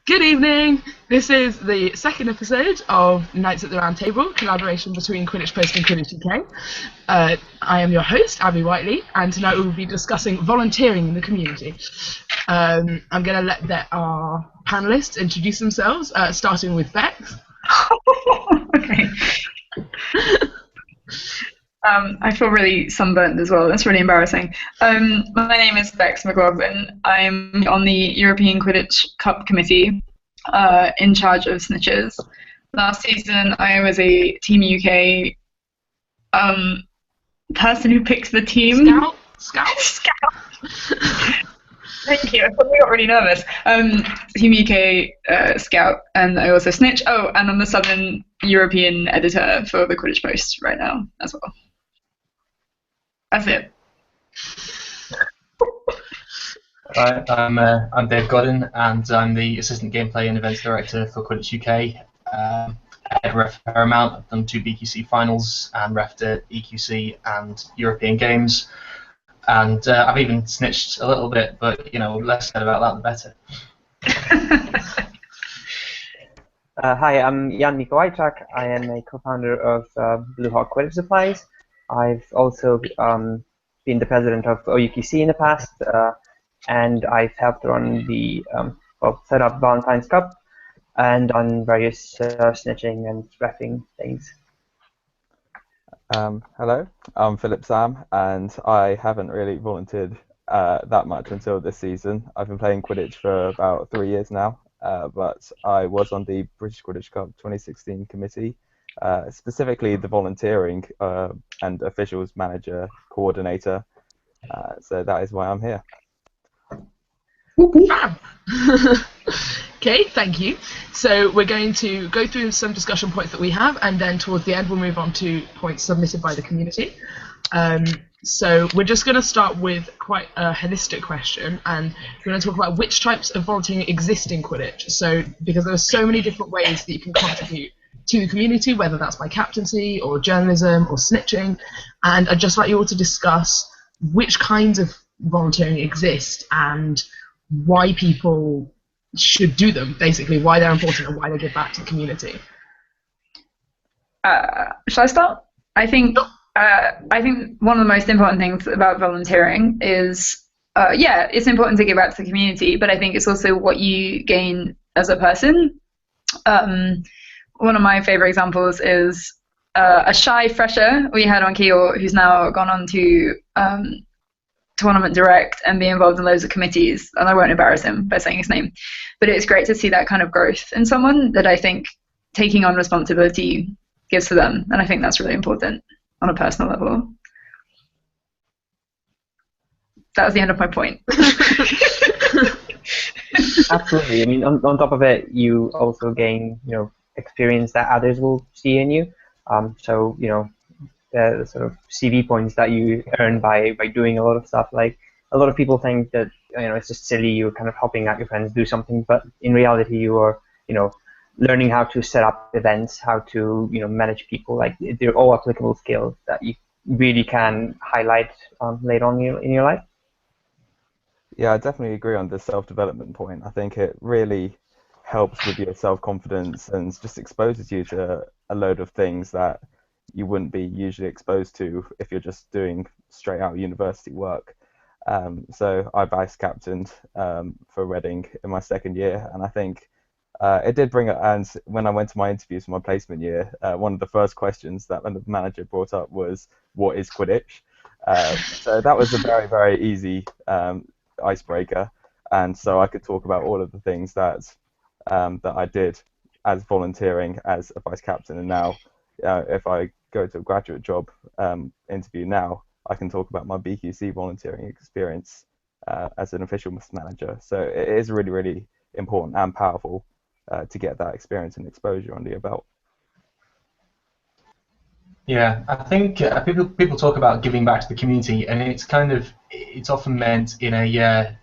Good evening. This is the second episode of Knights at the Round Table, collaboration between Quidditch Post and QuidditchUK. I am your host, Abby Whiteley, and tonight we will be discussing volunteering in the community. I'm going to let our panelists introduce themselves, starting with Bex. Okay. I feel really sunburnt as well. That's really embarrassing. My name is Bex McLaughlin. I'm on the European Quidditch Cup committee, in charge of snitches. Last season, I was a Team UK person who picks the team. Scout. Thank you. I suddenly got really nervous. Team UK scout, and I also snitch. Oh, and I'm the Southern European editor for the Quidditch Post right now as well. That's it. Hi, I'm Dave Godden, and I'm the Assistant Gameplay and Events Director for QuidditchUK. I head ref a fair amount. I've done 2 BQC finals and refed at EQC and European Games. And I've even snitched a little bit, but less said about that, the better. Hi, I'm Jan Mikołajczak. I am a co-founder of Blue Hawk Quidditch Supplies. I've also been the president of OUQC in the past, and I've helped run the set up Valentine's Cup and on various snitching and reffing things. Hello, I'm Philip Sam, and I haven't really volunteered that much until this season. I've been playing Quidditch for about 3 years now, but I was on the British Quidditch Cup 2016 committee, specifically the volunteering and officials manager coordinator. So that is why I'm here. Okay, thank you. So we're going to go through some discussion points that we have, and then towards the end we'll move on to points submitted by the community. So we're just going to start with quite a holistic question, and we're going to talk about which types of volunteering exist in Quidditch. So because there are so many different ways that you can contribute to the community, whether that's by captaincy or journalism or snitching, and I'd just like you all to discuss which kinds of volunteering exist and why people should do them, basically, why they're important and why they give back to the community. Shall I start? I think one of the most important things about volunteering is, it's important to give back to the community, but I think it's also what you gain as a person. One of my favorite examples is a shy fresher we had on Kiel who's now gone on to tournament direct and be involved in loads of committees, and I won't embarrass him by saying his name, but it's great to see that kind of growth in someone that I think taking on responsibility gives to them, and I think that's really important on a personal level. That was the end of my point. Absolutely. I mean, on top of it, you also gain, experience that others will see in you. So, the sort of CV points that you earn by doing a lot of stuff. Like, a lot of people think that it's just silly, you're kind of helping out your friends do something, but in reality you are learning how to set up events, how to manage people. Like, they're all applicable skills that you really can highlight later on in your life. Yeah, I definitely agree on the self-development point. I think it really helps with your self-confidence and just exposes you to a load of things that you wouldn't be usually exposed to if you're just doing straight out university work. So I vice captained for Reading in my second year, and I think it did bring it. And when I went to my interviews for my placement year, one of the first questions that the manager brought up was, "What is Quidditch?" So that was a very, very easy icebreaker, and so I could talk about all of the things that I did as volunteering as a vice captain, and now if I go to a graduate job interview now, I can talk about my BQC volunteering experience as an official manager. So it is really, really important and powerful to get that experience and exposure under your belt. Yeah, I think people talk about giving back to the community, and it's often meant in a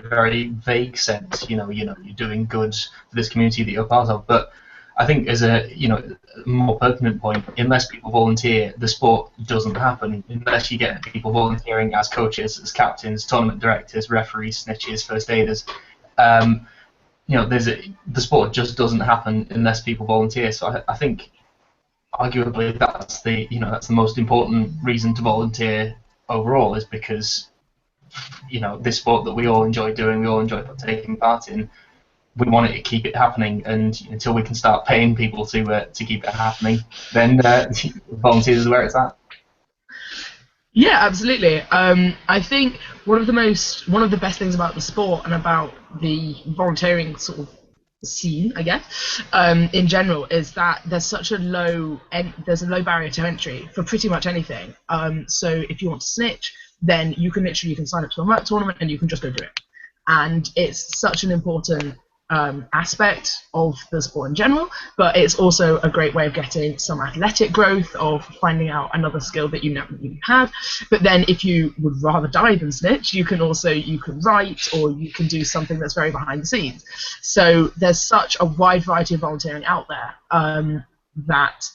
very vague sense. You're doing good for this community that you're part of, but I think as a more pertinent point, unless people volunteer, the sport doesn't happen. Unless you get people volunteering as coaches, as captains, tournament directors, referees, snitches, first aiders, the sport just doesn't happen unless people volunteer. So I think arguably that's the most important reason to volunteer overall, is because this sport that we all enjoy doing, we all enjoy taking part in. We want it to keep it happening, and until we can start paying people to keep it happening, then volunteers is where it's at. Yeah, absolutely. I think one of the best things about the sport and about the volunteering sort of scene, I guess, in general, is that there's a low barrier to entry for pretty much anything. So if you want to snitch, then you can sign up to a tournament and you can just go do it. And it's such an important aspect of the sport in general, but it's also a great way of getting some athletic growth, of finding out another skill that you never really had. But then if you would rather die than snitch, you can write, or you can do something that's very behind the scenes. So there's such a wide variety of volunteering out there that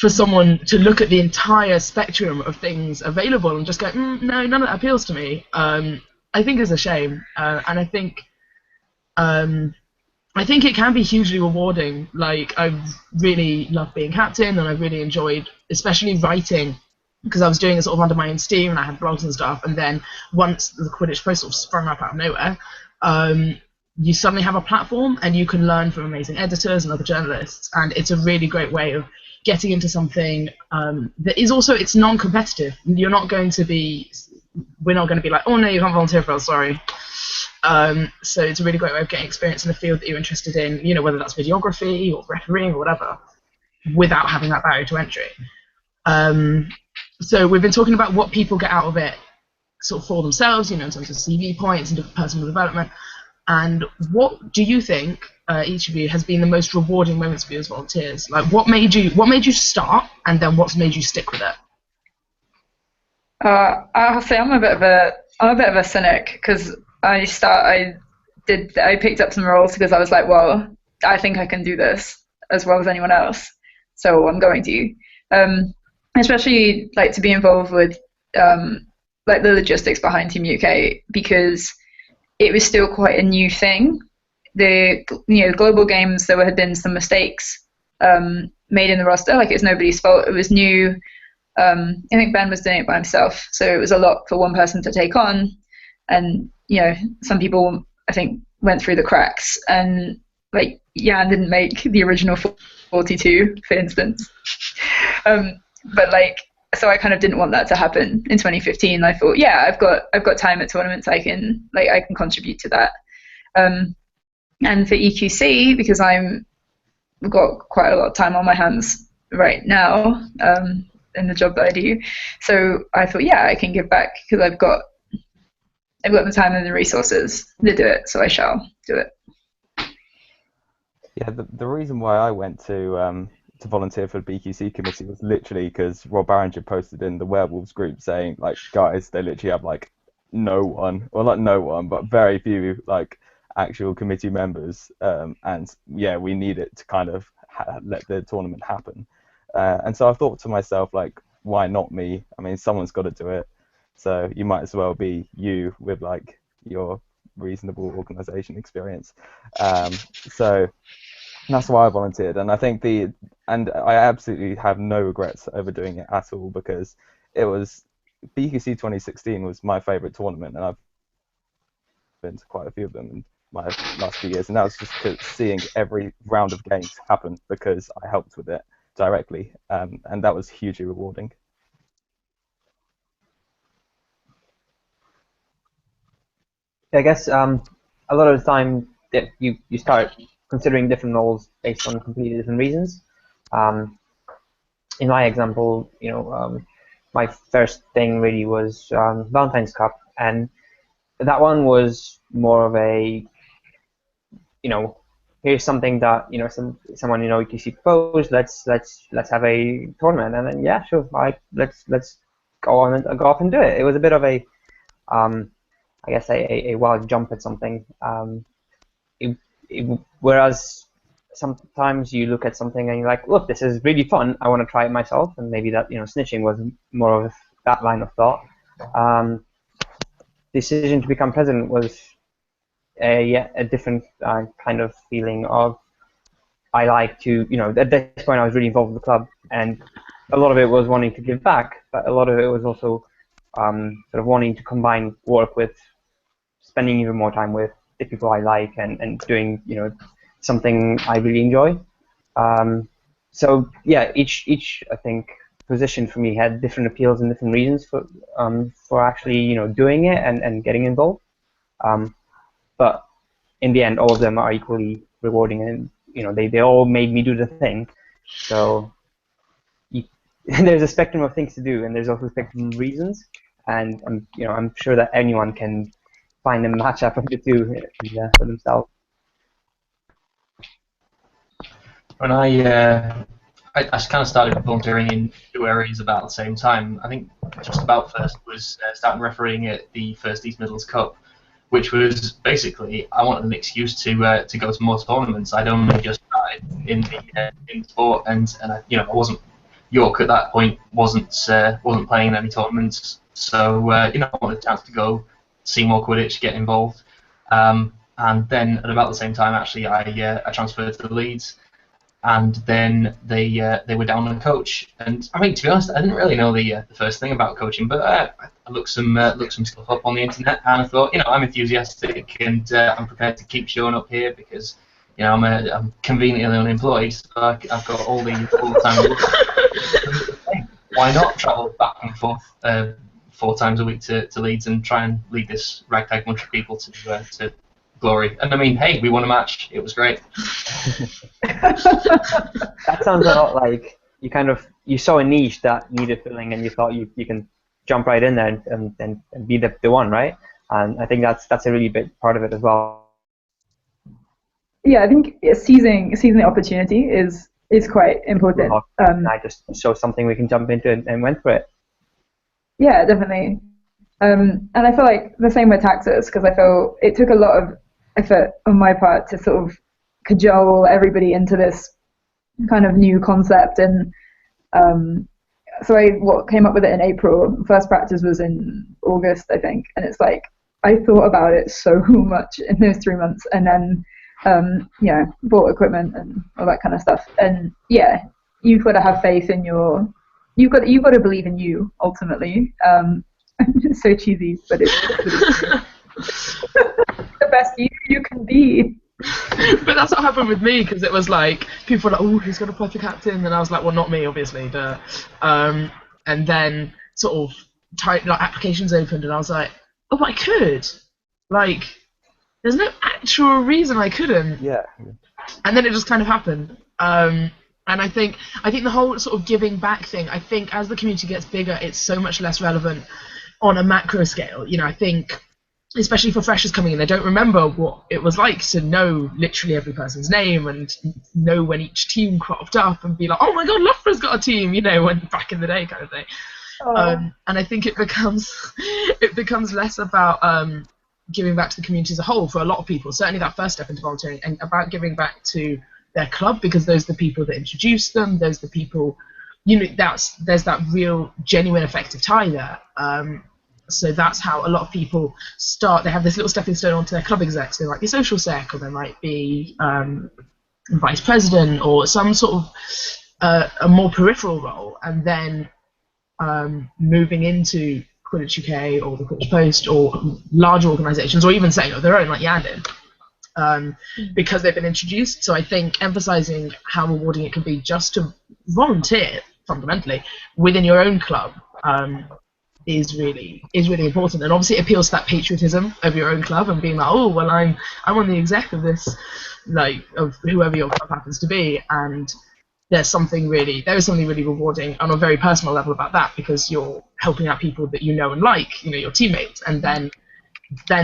for someone to look at the entire spectrum of things available and just go, no, none of that appeals to me, I think is a shame. And I think it can be hugely rewarding. Like, I really love being captain, and I really enjoyed, especially writing, because I was doing it sort of under my own steam, and I had blogs and stuff. And then once the Quidditch Post sort of sprung up out of nowhere, you suddenly have a platform, and you can learn from amazing editors and other journalists. And it's a really great way of getting into something that is also, it's non-competitive. We're not going to be like, oh no, you can't volunteer for us, sorry. So it's a really great way of getting experience in the field that you're interested in, whether that's videography or refereeing or whatever, without having that barrier to entry. So we've been talking about what people get out of it sort of for themselves, in terms of CV points and personal development. And what do you think, each of you, has been the most rewarding moments for you as volunteers? Like, what made you start, and then what's made you stick with it? I'll say I'm a bit of a cynic, because I picked up some roles because I was like, well, I think I can do this as well as anyone else, so I'm going to. Especially like to be involved with like the logistics behind Team UK, because it was still quite a new thing. The global games, there had been some mistakes made in the roster. Like, it's nobody's fault. It was new. I think Ben was doing it by himself, so it was a lot for one person to take on. And some people, I think, went through the cracks, and like Jan didn't make the original 42, for instance. But like, so I kind of didn't want that to happen in 2015. I thought, yeah, I've got time at tournaments. I can contribute to that. And for EQC, because I've got quite a lot of time on my hands right now in the job that I do, so I thought, yeah, I can give back, because I've got the time and the resources to do it, so I shall do it. Yeah, the reason why I went to volunteer for the BQC committee was literally because Rob Barringer posted in the Werewolves group saying, like, guys, they literally have like no one, well, not no one, but very few like actual committee members, and yeah, we need it to kind of let the tournament happen. And so I thought to myself, like, why not me? I mean, someone's got to do it. So you might as well be you with like your reasonable organisation experience. So that's why I volunteered, and I think I absolutely have no regrets over doing it at all, because it was BQC 2016 was my favourite tournament, and I've been to quite a few of them in my last few years, and that was just seeing every round of games happen because I helped with it directly, and that was hugely rewarding. I guess a lot of the time that you start considering different roles based on completely different reasons. In my example, my first thing really was Valentine's Cup, and that one was more of a, here's something that someone QC proposed. Let's have a tournament, and then yeah, sure, let's go off and do it. It was a bit of a I guess a wild jump at something. Whereas sometimes you look at something and you're like, look, this is really fun. I want to try it myself, and maybe that snitching was more of that line of thought. Decision to become president was a different kind of feeling of, I like to, at this point I was really involved with the club, and a lot of it was wanting to give back, but a lot of it was also sort of wanting to combine work with spending even more time with the people I like, and doing, something I really enjoy. So yeah, each I think position for me had different appeals and different reasons for actually doing it and getting involved. But in the end, all of them are equally rewarding, and they all made me do the thing. So there's a spectrum of things to do, and there's also a spectrum of reasons. And I'm sure that anyone can find a matchup of the two for themselves. When I kind of started volunteering in two areas about the same time. I think just about first was starting refereeing at the First East Midlands Cup, which was basically I wanted an excuse to go to more tournaments. I'd only just started in sport, and I wasn't York at that point wasn't playing in any tournaments, so I wanted a chance to go see more Quidditch, get involved, and then at about the same time actually I transferred to Leeds. And then they were down on a coach, and I mean, to be honest, I didn't really know the first thing about coaching, but I looked some stuff up on the internet, and I thought, I'm enthusiastic, and I'm prepared to keep showing up here because I'm conveniently unemployed, so I've got all the time. Why not travel back and forth 4 times a week to Leeds and try and lead this ragtag bunch of people to glory? And I mean, hey, we won a match. It was great. That sounds a lot like you saw a niche that needed filling, and you thought you can jump right in there and be the one, right? And I think that's a really big part of it as well. Yeah, I think seizing the opportunity is quite important. I just saw something we can jump into and went for it. Yeah, definitely. And I feel like the same with taxes, because I feel it took a lot of effort on my part to sort of cajole everybody into this kind of new concept, and so I came up with it in April. First practice was in August, I think, and it's like I thought about it so much in those 3 months, and then bought equipment and all that kind of stuff. And yeah, you've got to have faith in you've got to believe in you ultimately. It's so cheesy, but it's true. The best you can be. But that's what happened with me, because it was like people were like, "Oh, who's gonna play for captain?" And I was like, "Well, not me, obviously." And then sort of applications opened, and I was like, "Oh, but I could." Like, there's no actual reason I couldn't. Yeah. And then it just kind of happened. And I think the whole sort of giving back thing, I think as the community gets bigger, it's so much less relevant on a macro scale. I think, especially for freshers coming in, they don't remember what it was like to know literally every person's name and know when each team cropped up and be like, "Oh my God, Loughborough's got a team," when back in the day kind of thing. And I think it becomes less about giving back to the community as a whole for a lot of people, certainly that first step into volunteering, and about giving back to their club, because those are the people that introduced them, those are the people, there's that real genuine affective tie there. So that's how a lot of people start. They have this little stepping stone onto their club execs. They might be social sec, or they might be vice president, or some sort of a more peripheral role, and then moving into Quidditch UK or the Quidditch Post or larger organisations, or even setting up their own like Yandin, because they've been introduced. So I think emphasising how rewarding it can be just to volunteer fundamentally within your own club is really important, and obviously it appeals to that patriotism of your own club and being like, "Oh, well, I'm on the exec of this, like, of whoever your club happens to be," and there is something really rewarding on a very personal level about that, because you're helping out people that you know and like, your teammates, and then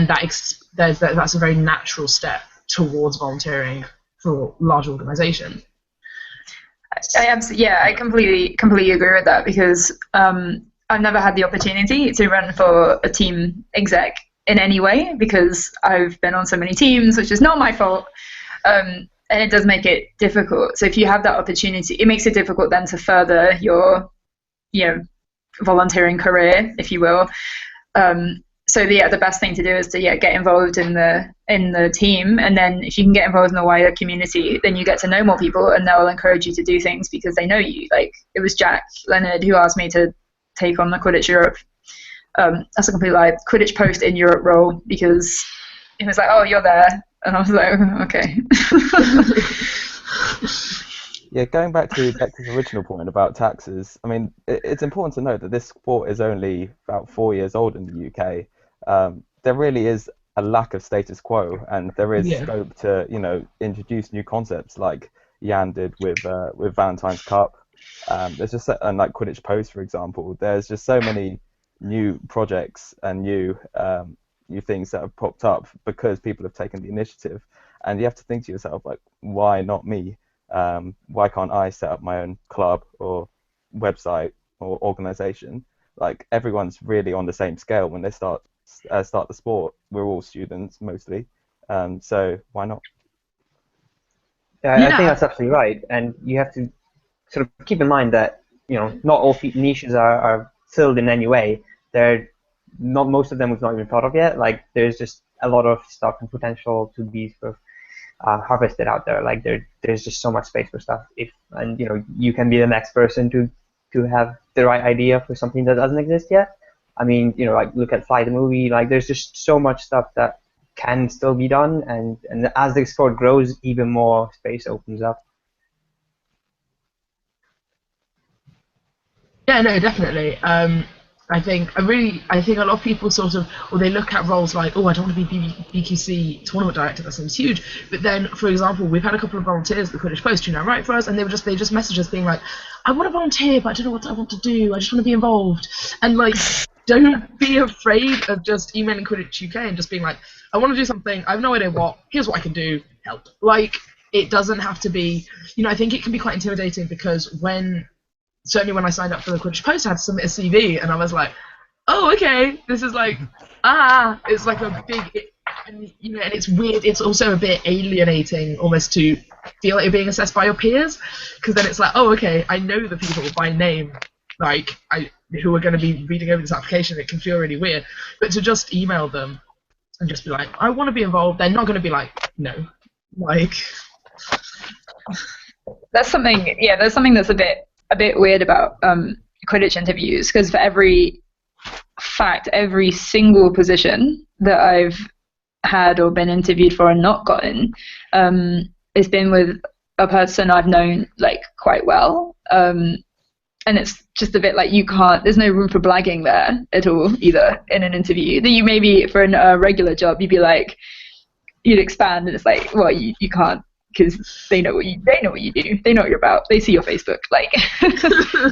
that's a very natural step towards volunteering for large organisations. I completely agree with that, because I've never had the opportunity to run for a team exec in any way, because I've been on so many teams, which is not my fault. And it does make it difficult. So if you have that opportunity, it makes it difficult then to further your, volunteering career, if you will. so yeah, the best thing to do is to get involved in the team, and then if you can get involved in the wider community, then you get to know more people, and they'll encourage you to do things because they know you. Like it was Jack Leonard who asked me to take on the Quidditch Europe, that's a complete lie, Quidditch Post in Europe role, because he was like, "Oh, you're there," and I was like, "Okay." Yeah, going back to Becca's original point about taxes, I mean, it's important to note that this sport is only about 4 years old in the UK. There really is a lack of status quo, and there is scope to, introduce new concepts like Jan did with Valentine's Cup. There's just and like Quidditch Post, for example. There's just so many new projects and new things that have popped up because people have taken the initiative, and you have to think to yourself, like, why not me? Why can't I set up my own club or website or organization? Like everyone's really on the same scale when they start the sport. We're all students mostly, so why not? Yeah, I think that's absolutely right, and you have to sort of keep in mind that not all niches are filled in any way. Not most of them we've not even thought of yet. Like there's just a lot of stuff and potential to be sort of harvested out there. Like there's just so much space for stuff. And you can be the next person to have the right idea for something that doesn't exist yet. I mean, like look at Fly the movie. Like there's just so much stuff that can still be done, and as the sport grows, even more space opens up. Yeah, no, definitely. I think a lot of people sort of, or they look at roles like, oh, I don't want to be BQC tournament director, that seems huge. But then, for example, we've had a couple of volunteers at the Quidditch Post who now write for us, and they just message us being like, I want to volunteer, but I don't know what I want to do. I just want to be involved. And like, don't be afraid of just emailing QuidditchUK and just being like, I want to do something. I have no idea what. Here's what I can do. Help. Like, it doesn't have to be. I think it can be quite intimidating because certainly when I signed up for the Quidditch Post, I had to submit a CV, and I was like, oh, okay, this is like, it's like a big, and it's weird. It's also a bit alienating almost to feel like you're being assessed by your peers, because then it's like, oh, okay, I know the people by name, like, who are going to be reading over this application. It can feel really weird. But to just email them and just be like, I want to be involved, they're not going to be like, no. Like, that's something that's a bit weird about Quidditch interviews, because for every single position that I've had or been interviewed for and not gotten, it's been with a person I've known like quite well, and it's just a bit like there's no room for blagging there at all either in an interview. That you maybe for a regular job you'd be like, you'd expand, and it's like, well, you can't, because they know what you do. They know what you're about. They see your Facebook, like. So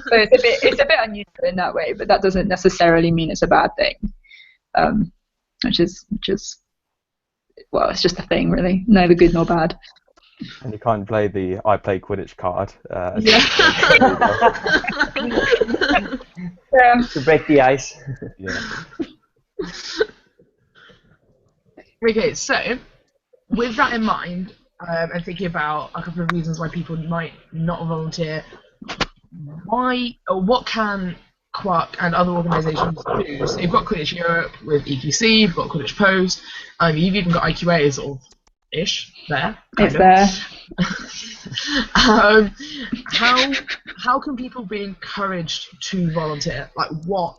it's a bit unusual in that way, but that doesn't necessarily mean it's a bad thing. Which is well, it's just a thing, really. Neither good nor bad. And you can't play the I play Quidditch card. To break the ice. Yeah. Okay, so with that in mind, and thinking about a couple of reasons why people might not volunteer, what can QuidditchUK and other organisations do? So you've got Quidditch Europe with EQC, you've got Quidditch Post, you've even got IQA sort of ish there. It's there. How can people be encouraged to volunteer? Like what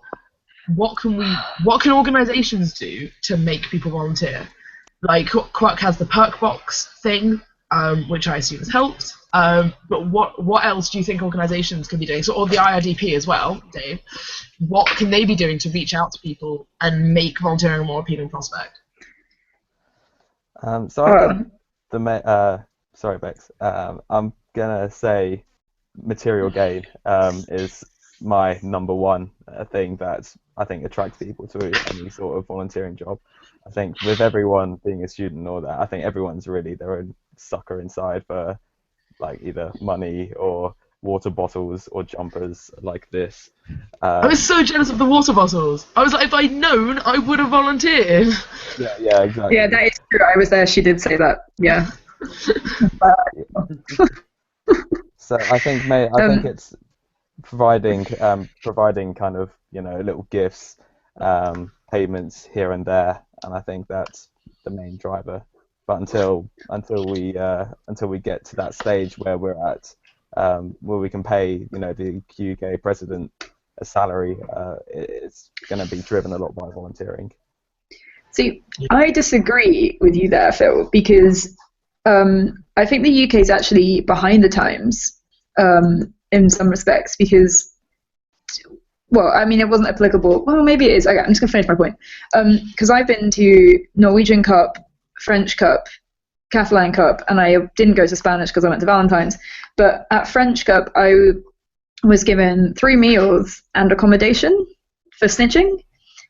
can organisations do to make people volunteer? Like QuidditchUK has the perk box thing, which I assume has helped. But what else do you think organisations can be doing? So, or the IRDP as well, Dave. What can they be doing to reach out to people and make volunteering a more appealing prospect? Sorry, Bex. I'm gonna say material gain is my number one thing that I think attracts people to any sort of volunteering job. I think with everyone being a student and all that, I think everyone's really their own sucker inside for like either money or water bottles or jumpers like this. I was so jealous of the water bottles. I was like, if I'd known, I would have volunteered. Yeah, exactly. Yeah, that is true. I was there. She did say that. Yeah. So I think it's providing kind of little gifts payments here and there, and I think that's the main driver. But until we get to that stage where we're at, where we can pay, the UK president a salary, it's going to be driven a lot by volunteering. See, I disagree with you there, Phil, because I think the UK is actually behind the times in some respects because, well, I mean, it wasn't applicable. Well, maybe it is. Okay, I'm just going to finish my point. Because I've been to Norwegian Cup, French Cup, Catalan Cup, and I didn't go to Spanish because I went to Valentine's. But at French Cup, I was given 3 meals and accommodation for snitching,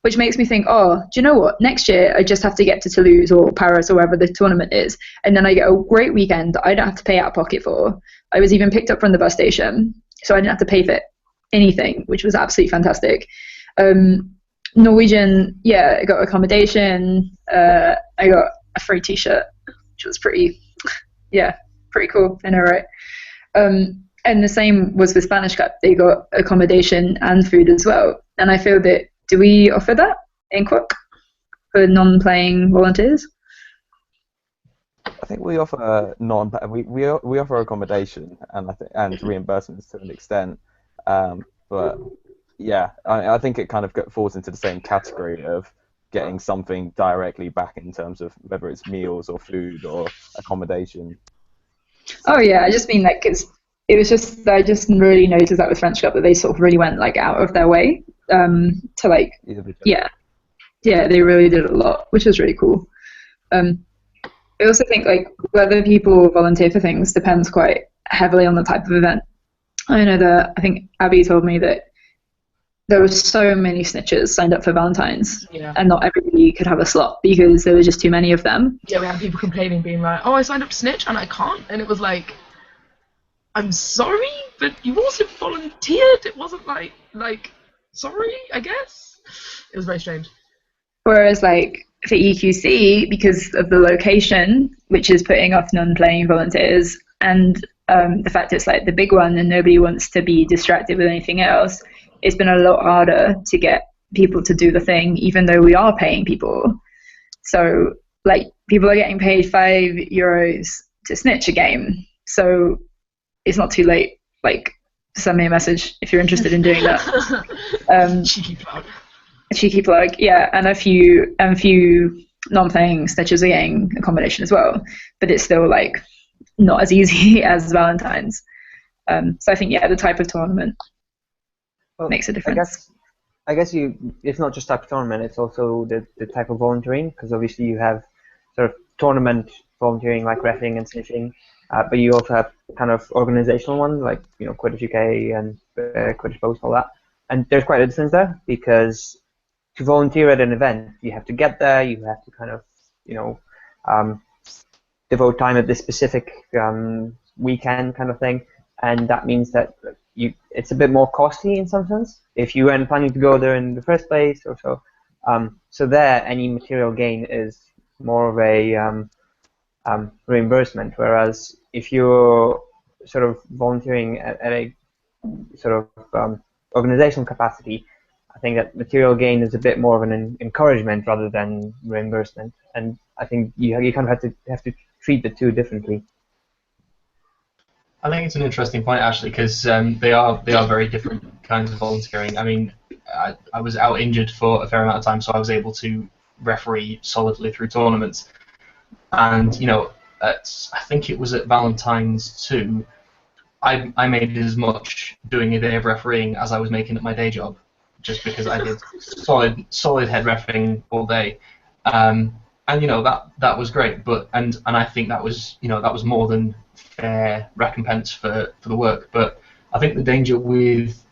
which makes me think, oh, do you know what? Next year, I just have to get to Toulouse or Paris or wherever the tournament is, and then I get a great weekend that I don't have to pay out of pocket for. I was even picked up from the bus station, so I didn't have to pay for anything, which was absolutely fantastic. Norwegian, yeah, I got accommodation. I got a free T-shirt, which was pretty cool. I know, right? And the same was with Spanish Cup. They got accommodation and food as well. And I feel that, do we offer that in QuidditchUK for non-playing volunteers? I think we offer we offer accommodation and reimbursements to an extent, but yeah, I think it kind of falls into the same category of getting something directly back in terms of whether it's meals or food or accommodation. Oh yeah, I just mean like it was just I just really noticed that with French Cup that they sort of really went like out of their way to like they really did a lot, which was really cool. I also think like whether people volunteer for things depends quite heavily on the type of event. I know that I think Abby told me that there were so many snitches signed up for Valentine's, and not everybody could have a slot because there were just too many of them. Yeah, we had people complaining, being like, "Oh, I signed up to snitch and I can't," and it was like, "I'm sorry, but you also volunteered. It wasn't like sorry, I guess." It was very strange. Whereas like for EQC, because of the location, which is putting off non-playing volunteers, and the fact it's like the big one and nobody wants to be distracted with anything else, it's been a lot harder to get people to do the thing, even though we are paying people. So like people are getting paid €5 to snitch a game. So it's not too late. Like send me a message if you're interested in doing that. Cheeky plug, yeah, and a few non-playing snitches are getting accommodation as well, but it's still like not as easy as Valentine's. So I think the type of tournament makes a difference. I guess it's not just type of tournament; it's also the type of volunteering, because obviously you have sort of tournament volunteering like refereeing and snitching, but you also have kind of organizational ones like QuidditchUK and Quidditch Post, all that, and there's quite a difference there because to volunteer at an event, you have to get there, you have to kind of, devote time at this specific weekend kind of thing, and that means that it's a bit more costly in some sense if you weren't planning to go there in the first place or so. So there, any material gain is more of a reimbursement, whereas if you're sort of volunteering at a sort of organizational capacity, I think that material gain is a bit more of an encouragement rather than reimbursement, and I think you kind of have to treat the two differently. I think it's an interesting point actually, because they are very different kinds of volunteering. I mean, I was out injured for a fair amount of time, so I was able to referee solidly through tournaments, and I think it was at Valentine's too. I made as much doing a day of refereeing as I was making at my day job, just because I did solid head refereeing all day, and that was great. But and I think that was more than fair recompense for the work. But I think the danger with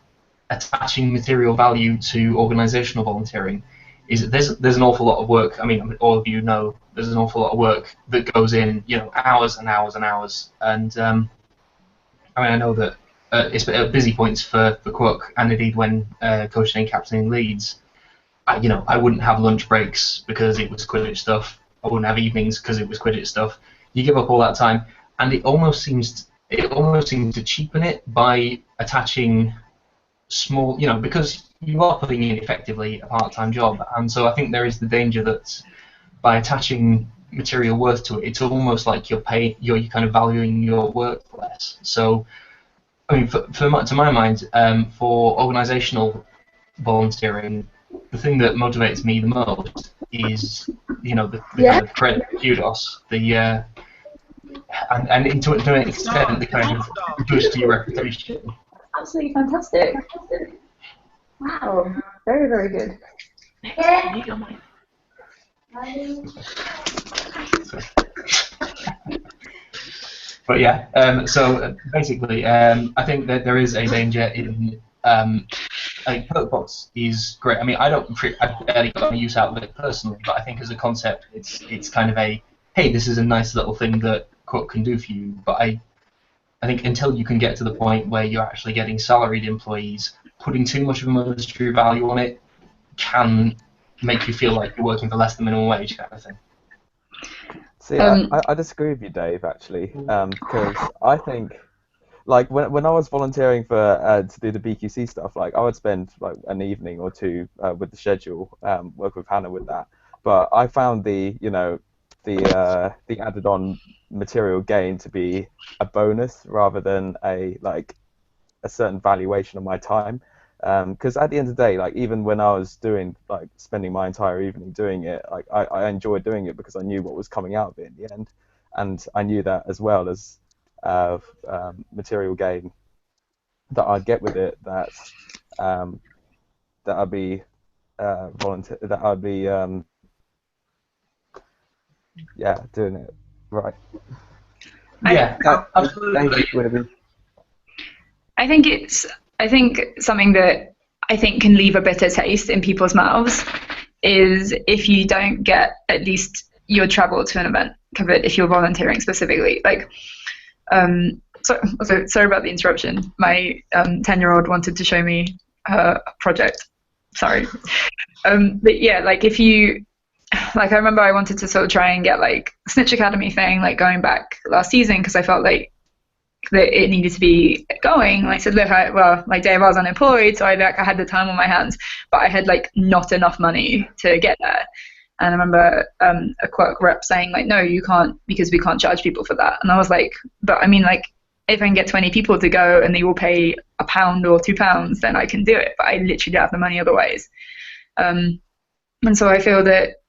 attaching material value to organisational volunteering is that there's an awful lot of work. I mean, all of you know there's an awful lot of work that goes in, hours and hours and hours. And I know that it's at busy points for QuidditchUK, and indeed when coaching and captaining Leeds, I wouldn't have lunch breaks because it was Quidditch stuff. I wouldn't have evenings because it was Quidditch stuff. You give up all that time, and it almost seems to cheapen it by attaching small, because you are putting in effectively a part-time job, and so I think there is the danger that by attaching material worth to it, it's almost like you're kind of valuing your work less. So, I mean, to my mind, for organisational volunteering, the thing that motivates me the most is, the kind of credit, kudos, and to an extent, the kind of boost to your reputation. Absolutely fantastic. Wow, very, very good. But yeah, so basically, I think that there is a danger in. Perk box is great. I mean, I barely got any use out of it personally, but I think as a concept, it's kind of a, hey, this is a nice little thing that Quote can do for you. But I think until you can get to the point where you're actually getting salaried employees, putting too much of a monetary value on it can make you feel like you're working for less than minimum wage, kind of thing. See, I disagree with you, Dave, actually, because I think, like, when I was volunteering for to do the BQC stuff, like, I would spend like an evening or two with the schedule, work with Hannah with that. But I found the added-on material gain to be a bonus rather than a certain valuation of my time. Because at the end of the day, like, even when I was spending my entire evening doing it, like, I enjoyed doing it because I knew what was coming out of it in the end, and I knew that as well as material gain that I'd get with it, that I'd be doing it right. Yeah, absolutely. I think something that I think can leave a bitter taste in people's mouths is if you don't get at least your travel to an event covered if you're volunteering specifically. Like, sorry about the interruption. My 10-year-old wanted to show me her project. Sorry. But yeah, like, if you, like, I remember I wanted to sort of try and get like Snitch Academy thing, like, going back last season, because I felt like that it needed to be going. And I said, look, Dave, I was unemployed, so I had the time on my hands, but I had like not enough money to get there. And I remember a Quirk rep saying, like, no, you can't, because we can't charge people for that. And I was like, but I mean, like, if I can get 20 people to go and they will pay £1 or £2, then I can do it. But I literally don't have the money otherwise. And so I feel that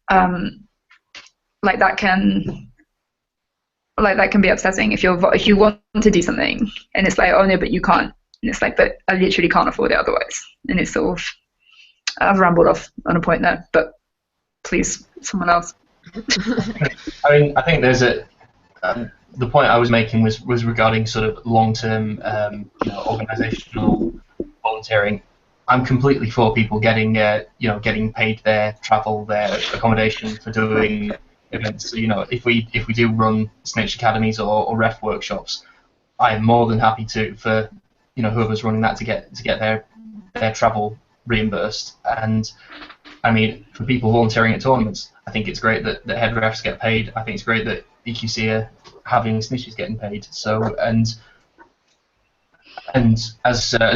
that can be upsetting if you want to do something and it's like, oh no, but you can't. And it's like, but I literally can't afford it otherwise. And it's sort of, I've rambled off on a point there, but please, someone else. I mean, I think there's the point I was making was regarding sort of long-term, organisational volunteering. I'm completely for people getting paid their travel, their accommodation for doing events. If we do run Snitch Academies or ref workshops, I'm more than happy for whoever's running that to get their travel reimbursed. And I mean, for people volunteering at tournaments, I think it's great that head refs get paid. I think it's great that EQC are having snitches getting paid. So and as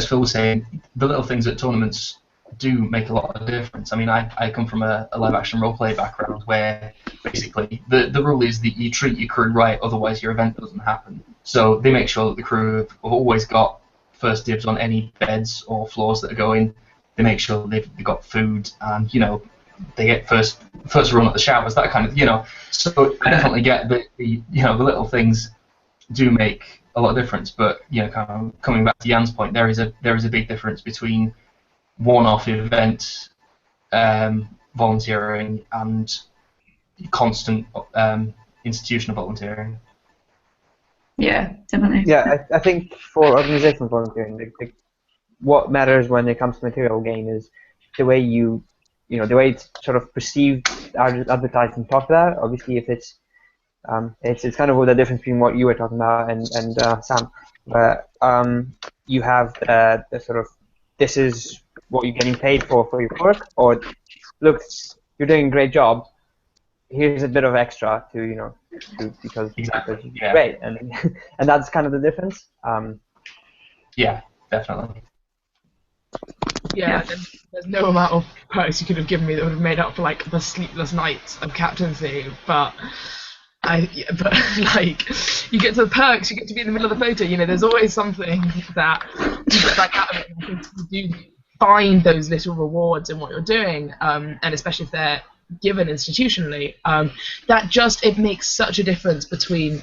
Phil was saying, the little things at tournaments do make a lot of difference. I mean, I come from a live action roleplay background where basically the rule is that you treat your crew right, otherwise your event doesn't happen. So they make sure that the crew have always got first dibs on any beds or floors that are going. They make sure they've got food, and they get first run at the showers, that kind of So I definitely get the little things do make a lot of difference. But kind of coming back to Jan's point, there is a big difference between one-off event volunteering and constant institutional volunteering. Yeah, definitely. Yeah, I think for organizational volunteering, what matters when it comes to material gain is the way the way it's sort of perceived, advertised, and talked about. Obviously, if it's kind of the difference between what you were talking about and Sam, but you have the sort of, this is what you're getting paid for your work, or look, you're doing a great job. Here's a bit of extra because Exactly. you're great, and that's kind of the difference. Yeah, definitely. Yeah, there's no amount of perks you could have given me that would have made up for like the sleepless nights of captaincy. But but like, you get to the perks, you get to be in the middle of the photo. You know, there's always something that you get back out of it. And I think you do find those little rewards in what you're doing, and especially if they're given institutionally, that just, it makes such a difference between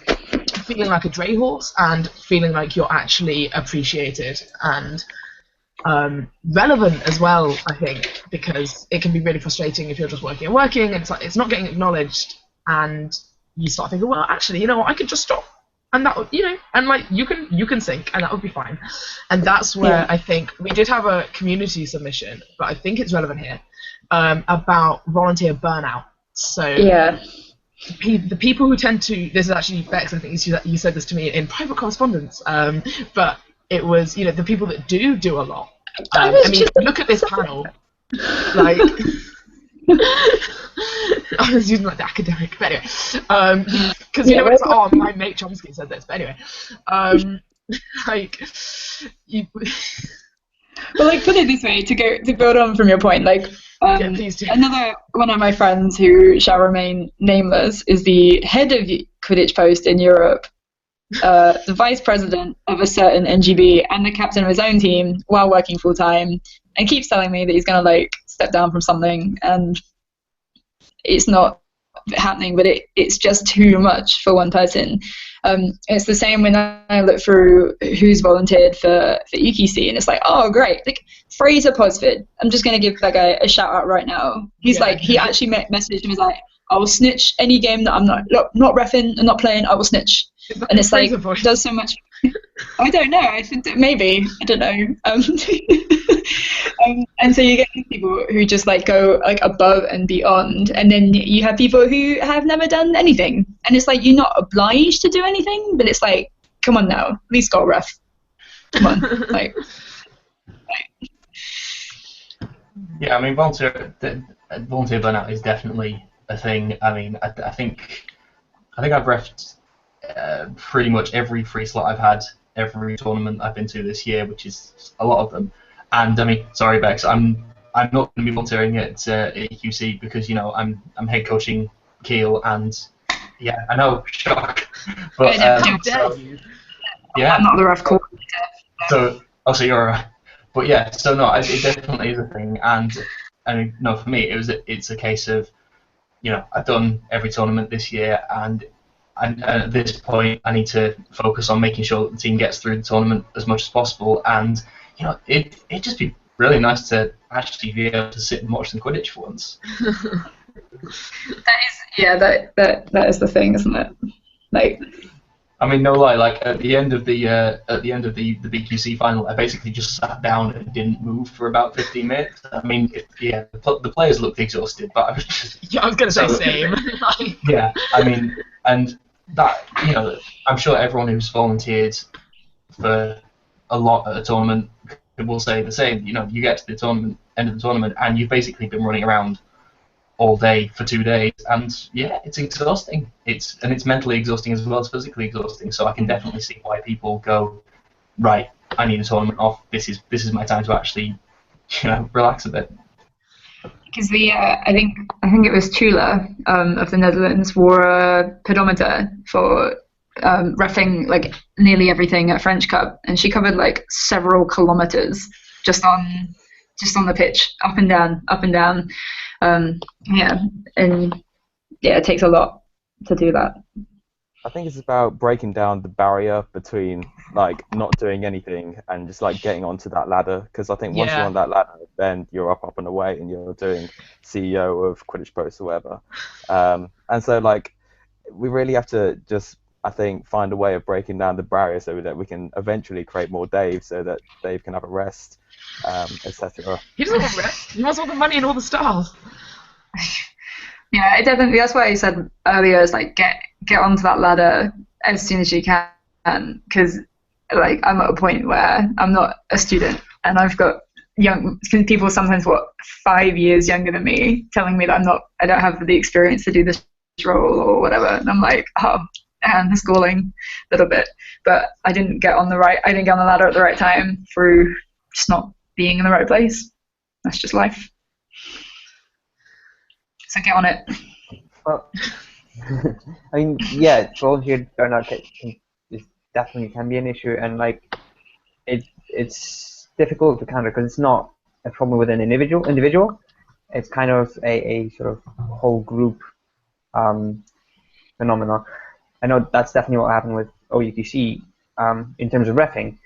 feeling like a dray horse and feeling like you're actually appreciated and relevant as well, I think, because it can be really frustrating if you're just working and it's like it's not getting acknowledged, and you start thinking, well, actually, you know what, I could just stop, and that, you know, and like you can sink, and that would be fine. And that's where I think we did have a community submission, but I think it's relevant here, about volunteer burnout. So the people who tend to, this is actually Bex, I think you said this to me in private correspondence, but it was, you know, the people that do a lot. I mean, look at this panel. Like, I was using like the academic, but anyway, because you know it's like, oh, my mate Chomsky said this, but anyway, like, well, like, put it this way, to build on from your point, like, please do. Another one of my friends who shall remain nameless is the head of Quidditch Post in Europe, the vice president of a certain NGB, and the captain of his own team while working full time, and keeps telling me that he's gonna like step down from something, and it's not happening, but it's just too much for one person. It's the same when I look through who's volunteered for UKC, and it's like, oh great, like Fraser Posford, I'm just gonna give that guy a shout out right now. He's he actually messaged and was like, I will snitch any game that I'm not reffing and not playing, I will snitch. And it's like, does so much. I don't know. I think that maybe, I don't know. And so you get these people who just like go like above and beyond, and then you have people who have never done anything, and it's like, you're not obliged to do anything, but it's like, come on now, at least go ref. Come on, like. Yeah, I mean, volunteer burnout is definitely a thing. I mean, I think I've refed pretty much every free slot I've had, every tournament I've been to this year, which is a lot of them. And I mean, sorry, Bex, I'm not going to be volunteering at QC because, you know, I'm head coaching Kiel, and yeah, I know, shock. But yeah, I'm not the ref coordinator. So also you're alright. But yeah, so no, it definitely is a thing, and I mean, no, for me it's a case of, you know, I've done every tournament this year, and at this point I need to focus on making sure that the team gets through the tournament as much as possible, and you know, it'd just be really nice to actually be able to sit and watch some Quidditch for once. That is the thing, isn't it? Like, I mean, no lie. Like at the end of the BQC final, I basically just sat down and didn't move for about 15 minutes. I mean, the players looked exhausted, but I was just. Yeah, I was gonna say same. Yeah, I mean, and that, you know, I'm sure everyone who's volunteered for a lot at a tournament will say the same. You know, you get to the end of the tournament, and you've basically been running around all day for 2 days, and yeah, it's exhausting. It's mentally exhausting as well as physically exhausting. So I can definitely see why people go, right, I need a tournament off. This is my time to actually, you know, relax a bit. Because I think it was Tula of the Netherlands wore a pedometer for reffing like nearly everything at French Cup, and she covered like several kilometers just on the pitch, up and down. It takes a lot to do that. I think it's about breaking down the barrier between like not doing anything and just like getting onto that ladder, because I think once you're on that ladder, then you're up and away, and you're doing CEO of Quidditch Post or whatever. And so like we really have to just, I think, find a way of breaking down the barrier so that we can eventually create more Dave, so that Dave can have a rest, etc. He doesn't want rest. He wants all the money and all the stars. Yeah, it definitely. That's why I said earlier, is like get onto that ladder as soon as you can, because like I'm at a point where I'm not a student, and I've got young people, sometimes 5 years younger than me, telling me that I don't have the experience to do this role or whatever, and I'm like, oh, and it's galling a little bit. But I didn't get on the ladder at the right time through just not being in the right place. That's just life. So get on it. Well, I mean, yeah, volunteer burnout is definitely can be an issue, and like it's difficult to counter because it's not a problem with an individual. It's kind of a sort of whole group phenomenon. I know that's definitely what happened with OUTC in terms of reffing.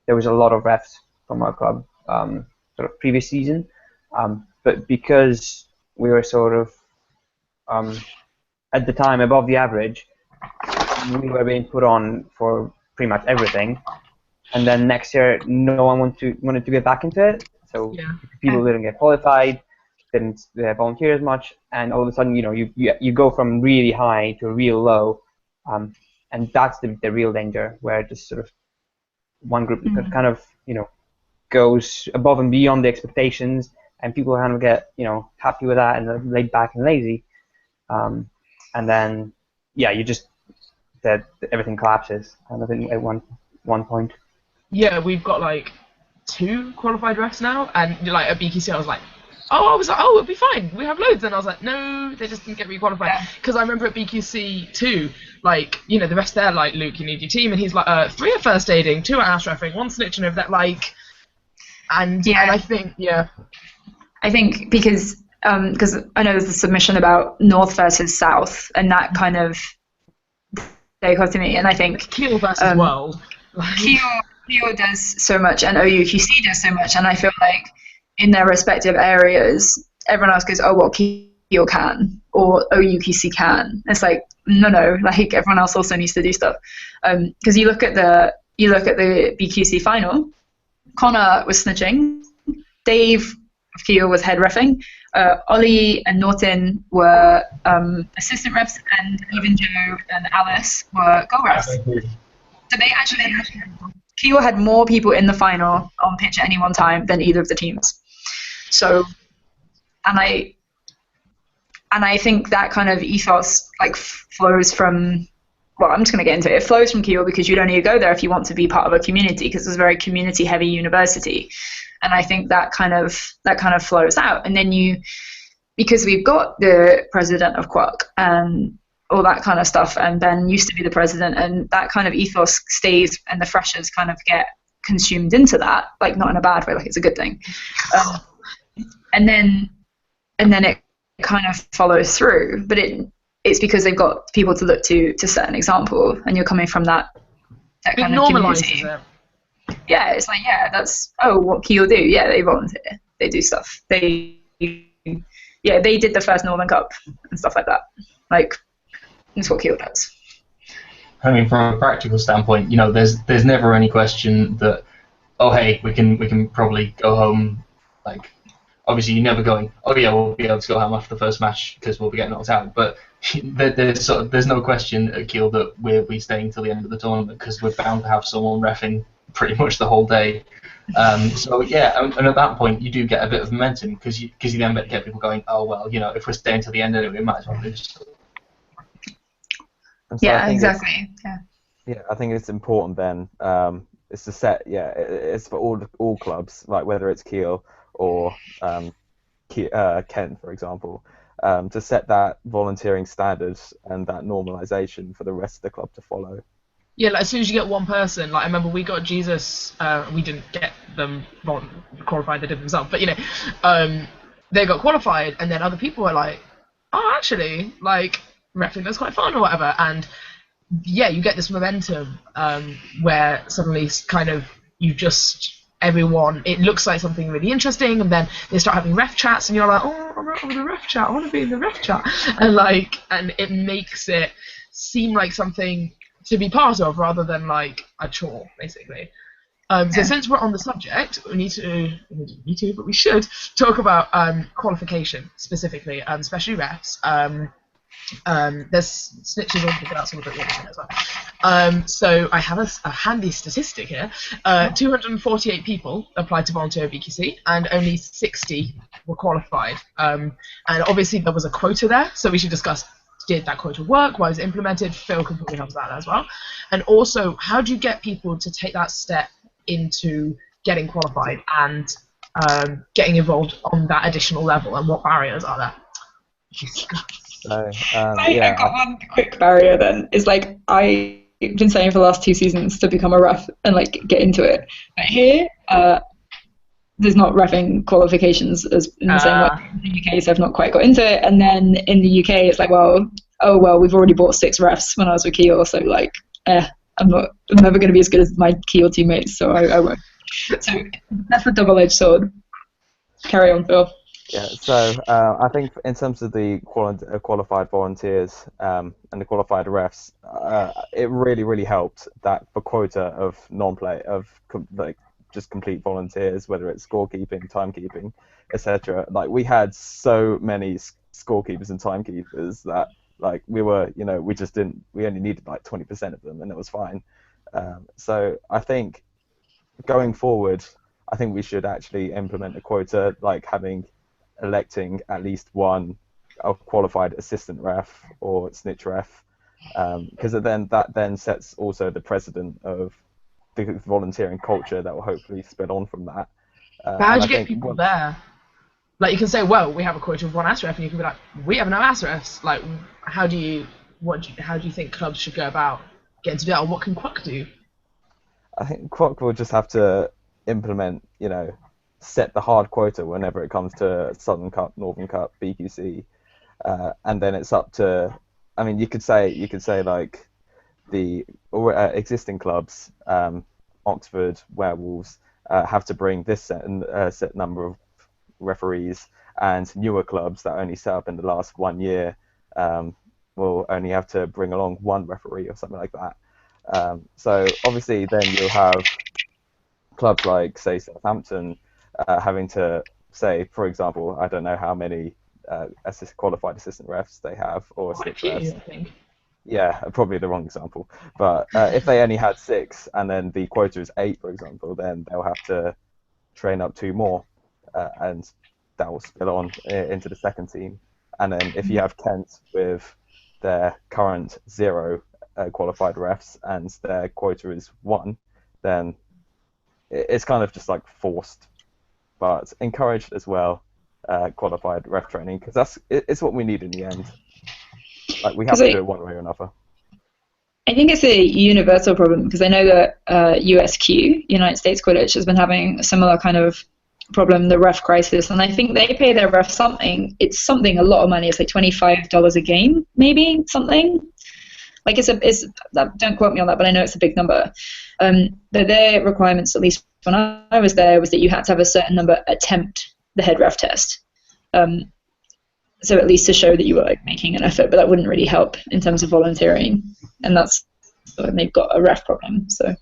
There was a lot of refs from our club sort of previous season, but because we were sort of at the time above the average, we were being put on for pretty much everything. And then next year, no one wanted to get back into it. So people didn't get qualified, didn't volunteer as much, and all of a sudden, you go from really high to real low, and that's the real danger, where just sort of one group kind of goes above and beyond the expectations, and people kind of get happy with that and they're laid back and lazy, and then you just that everything collapses kind of at one point. Yeah, we've got like 2 qualified refs now, and like at BQC I was like, it'll be fine, we have loads, and I was like, no, they just didn't get re-qualified. Because I remember at BQC 2, like, the rest there, like, Luke, you need your team, and he's like, 3 are first aiding, 2 are ass reffing, 1 snitching over that, like, and I think, I think because I know there's a submission about North versus South, and that kind of dichotomy, and I think Kiel versus World. Kiel does so much, and OUQC does so much, and I feel like in their respective areas, everyone else goes, oh, well, Kiel can, or OUQC can. It's like, no, like everyone else also needs to do stuff. Because you look at the BQC final, Connor was snitching, Dave of Kiel was head reffing, Ollie and Norton were assistant refs, and even Joe and Alice were goal refs. So they actually Kiel had more people in the final on pitch at any one time than either of the teams. So, and I think that kind of ethos like flows from, well, I'm just going to get into it. It flows from Kiel because you don't need to go there if you want to be part of a community, because it's a very community-heavy university, and I think that kind of flows out. And then because we've got the president of QuidditchUK and all that kind of stuff, and Ben used to be the president, and that kind of ethos stays, and the freshers kind of get consumed into that, like not in a bad way, like it's a good thing. And then it kind of follows through, but it's because they've got people to look to set an example, and you're coming from that kind of community. It. Yeah, it's like, that's what Kiel do. Yeah, they volunteer, they do stuff. They did the first Northern Cup and stuff like that. Like, that's what Kiel does. I mean, from a practical standpoint, there's never any question that, oh hey, we can probably go home. Like, obviously you're never going, oh yeah, we'll be able to go home after the first match because we'll be getting knocked out. But there's no question at Kiel that we'll be staying till the end of the tournament because we're bound to have someone reffing pretty much the whole day. So yeah, and at that point you do get a bit of momentum because you then get people going, oh well, if we're staying till the end anyway, we might as well lose. So exactly. Yeah, I think it's important then. It's to set. It's for all clubs, like whether it's Kiel or Kent, for example, to set that volunteering standards and that normalization for the rest of the club to follow. Yeah, like as soon as you get one person, like I remember we got Jesus, we didn't get them qualified, they did themselves, but they got qualified, and then other people were like, oh, actually, like, reffing that's quite fun or whatever, and you get this momentum where suddenly kind of everyone, it looks like something really interesting, and then they start having ref chats, and you're like, oh, I'm on the ref chat, I want to be in the ref chat, and it makes it seem like something to be part of rather than like a chore, basically. So since we're on the subject, we should talk about qualification specifically, especially refs. There's snitches on people else a little bit as well. So I have a handy statistic here. 248 people applied to volunteer at BQC, and only 60 were qualified. And obviously there was a quota there, so we should discuss, did that quota work? Why was it implemented? Phil can probably help about that as well. And also, how do you get people to take that step into getting qualified? And getting involved on that additional level, and what barriers are there? So, I got one quick barrier then. Is like I've been saying for the last 2 seasons to become a ref and like get into it. But here, there's not reffing qualifications as in the same way in the UK, so I've not quite got into it. And then in the UK, it's like, well, we've already bought 6 refs when I was with Kiel, so like, I'm never going to be as good as my Kiel teammates, so I won't. So that's a double-edged sword. Carry on, Phil. Yeah, so I think in terms of the qualified volunteers and the qualified refs, it really helped that the quota of non-play, just complete volunteers, whether it's scorekeeping, timekeeping, etc. Like we had so many scorekeepers and timekeepers that like we only needed like 20% of them, and it was fine. So I think going forward, I think we should actually implement a quota, like electing at least one qualified assistant ref or snitch ref, because that then sets also the precedent of the volunteering culture that will hopefully spread on from that. But how do you get people there? Like you can say, well, we have a quota of 1 AS ref, and you can be like, we have no AS refs. Like, how do you think clubs should go about getting to do that, or what can QuidditchUK do? I think QuidditchUK will just have to implement, set the hard quota whenever it comes to Southern Cup, Northern Cup, BQC, and then it's up to. I mean, you could say like the existing clubs, Oxford, Werewolves, have to bring this set number of referees, and newer clubs that only set up in the last 1 year will only have to bring along 1 referee or something like that. So obviously then you'll have clubs like, say, Southampton having to say, for example, I don't know how many qualified assistant refs they have, or snitch refs. I think. Yeah, probably the wrong example. But if they only had 6 and then the quota is 8, for example, then they'll have to train up 2 more, and that will spill on into the second team. And then if you have Kent with their current 0 qualified refs and their quota is 1, then it's kind of just like forced, but encouraged as well, qualified ref training, because it's what we need in the end. Like we have to do it one way or another. I think it's a universal problem, because I know that USQ, United States Quidditch, has been having a similar kind of problem, the ref crisis, and I think they pay their ref a lot of money. It's like $25 a game, maybe, something. Like don't quote me on that, but I know it's a big number. Their requirements, at least when I was there, was that you had to have a certain number attempt the head ref test. So at least to show that you were like making an effort, but that wouldn't really help in terms of volunteering, and that's when they've got a ref problem. So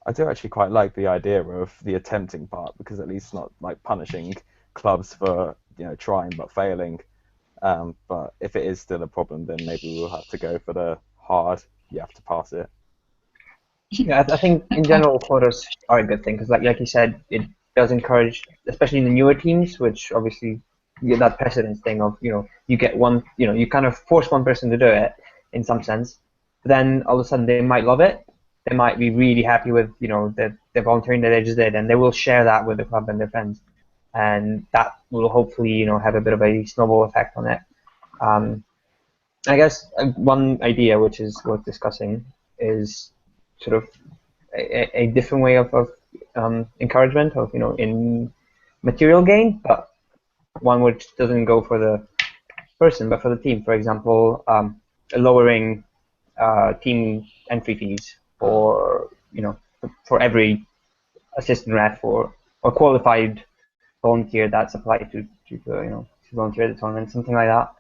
I do actually quite like the idea of the attempting part, because at least it's not like punishing clubs for trying but failing. But if it is still a problem, then maybe we'll have to go for the hard. You have to pass it. Yeah, I think in general quotas are a good thing, because like you said, it does encourage, especially in the newer teams, which obviously you get that precedence thing of you get one, you kind of force one person to do it in some sense, but then all of a sudden they might love it. They might be really happy with the volunteering that they just did, and they will share that with the club and their friends, and that will hopefully have a bit of a snowball effect on it. I guess one idea which is worth discussing is sort of a different way of encouragement of in material gain, but one which doesn't go for the person but for the team. For example, lowering team entry fees for every assistant ref or qualified volunteer that's applied to volunteer at the tournament, something like that.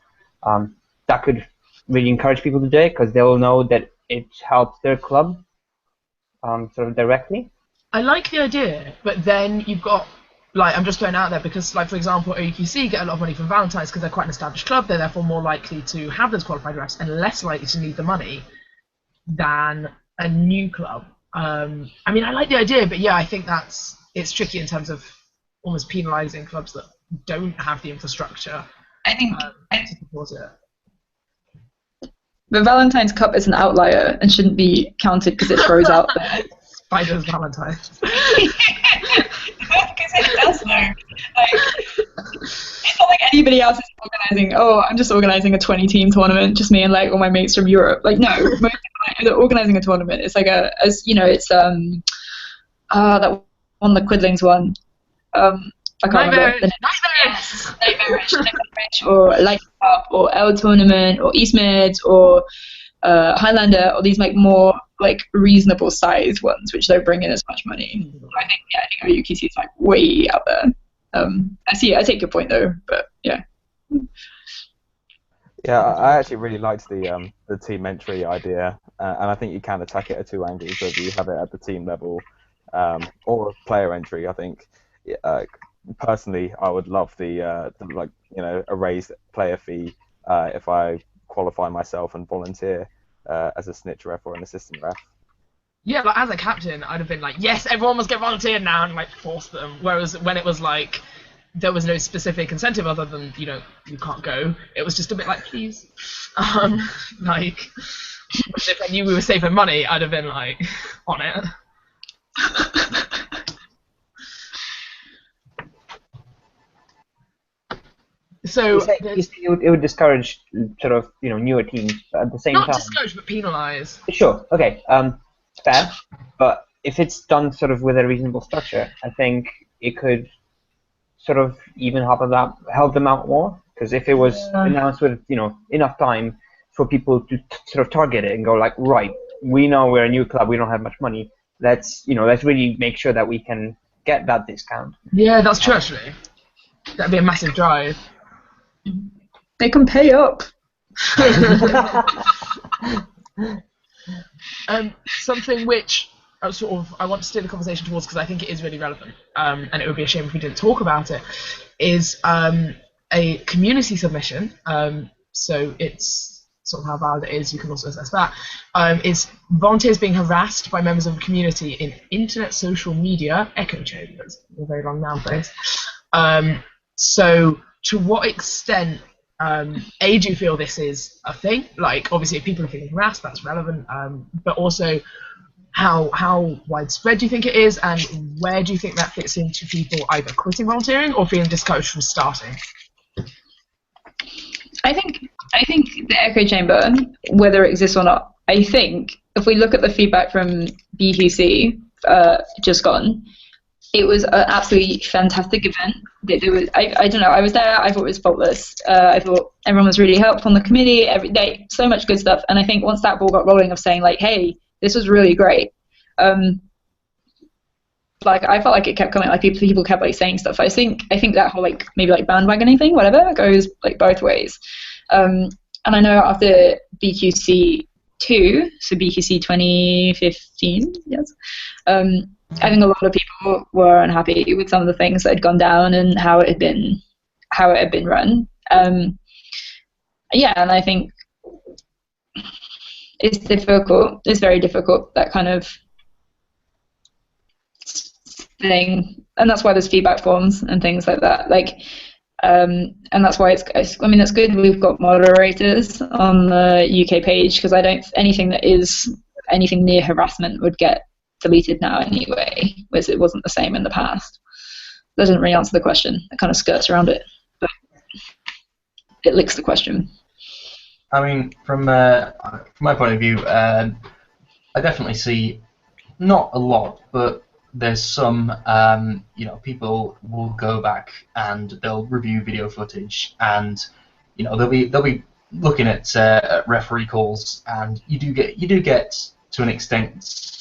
That could really encourage people to do it, because they will know that it helps their club sort of directly. I like the idea, but then you've got, like, I'm just throwing it out there because, like, for example, OUQC get a lot of money from Valentine's because they're quite an established club. They're therefore more likely to have those qualified refs and less likely to need the money than a new club. I mean, I like the idea, but yeah, I think it's tricky in terms of almost penalising clubs that don't have the infrastructure. I think to support it. The Valentine's Cup is an outlier and shouldn't be counted because it throws out the Spiders Valentine's. else know. It's not like anybody else is organising. Oh, I'm just organising a 20-team tournament, just me and like all my mates from Europe. Like no, most people are organising a tournament. It's like it's that one, the Quidlings one. I can't remember the name. Yes, Nightmarish, or Light Up, or L Tournament, or East Mids, or Highlander, or these like more like reasonable sized ones, which don't bring in as much money. I think UKC is like way out there. I take your point though, but yeah. Yeah, I actually really liked the team entry idea, and I think you can attack it at two angles, whether you have it at the team level or player entry. I think personally, I would love the like a raised player fee if I qualify myself and volunteer as a snitch ref or an assistant ref. Yeah, but as a captain, I'd have been like, yes, everyone must get volunteered now, and like force them. Whereas when it was like there was no specific incentive other than you can't go, it was just a bit like, please, like if I knew we were saving money, I'd have been like on it. So you say it would discourage sort of newer teams, but at the same time. Not discourage, but penalise. Sure. Okay. Fair. But if it's done sort of with a reasonable structure, I think it could sort of even help them out more. Because if it was announced with enough time for people to sort of target it and go like, right, we know we're a new club, we don't have much money. Let's really make sure that we can get that discount. Yeah, that's true actually. That'd be a massive drive. They can pay up. Something which I want to steer the conversation towards because I think it is really relevant, and it would be a shame if we didn't talk about it, is a community submission. So it's sort of how valid it is, you can also assess that, is volunteers being harassed by members of the community in internet social media echo chambers. A very long noun phrase. So to what extent do you feel this is a thing? Like, obviously, if people are feeling harassed, that's relevant. But also, how widespread do you think it is, and where do you think that fits into people either quitting volunteering or feeling discouraged from starting? I think the echo chamber, whether it exists or not, I think if we look at the feedback from BQC just gone, it was an absolutely fantastic event. I don't know, I was there, I thought it was faultless. I thought everyone was really helpful on the committee, every day, so much good stuff. And I think once that ball got rolling of saying like, hey, this was really great, like I felt like it kept coming, like people kept like saying stuff. I think that whole like maybe like bandwagoning thing, whatever, goes like both ways. And I know after BQC 2, so BQC 2015, yes, I think a lot of people were unhappy with some of the things that had gone down and how it had been run. Yeah, and I think it's difficult. It's very difficult, that kind of thing, and that's why there's feedback forms and things like that. Like, and that's why it's good we've got moderators on the UK page, because anything that is anything near harassment would get deleted now anyway, whereas it wasn't the same in the past. That doesn't really answer the question. It kind of skirts around it, but it licks the question. I mean, from my point of view, I definitely see not a lot, but there's some, people will go back and they'll review video footage, and they'll be looking at referee calls, and you do get to an extent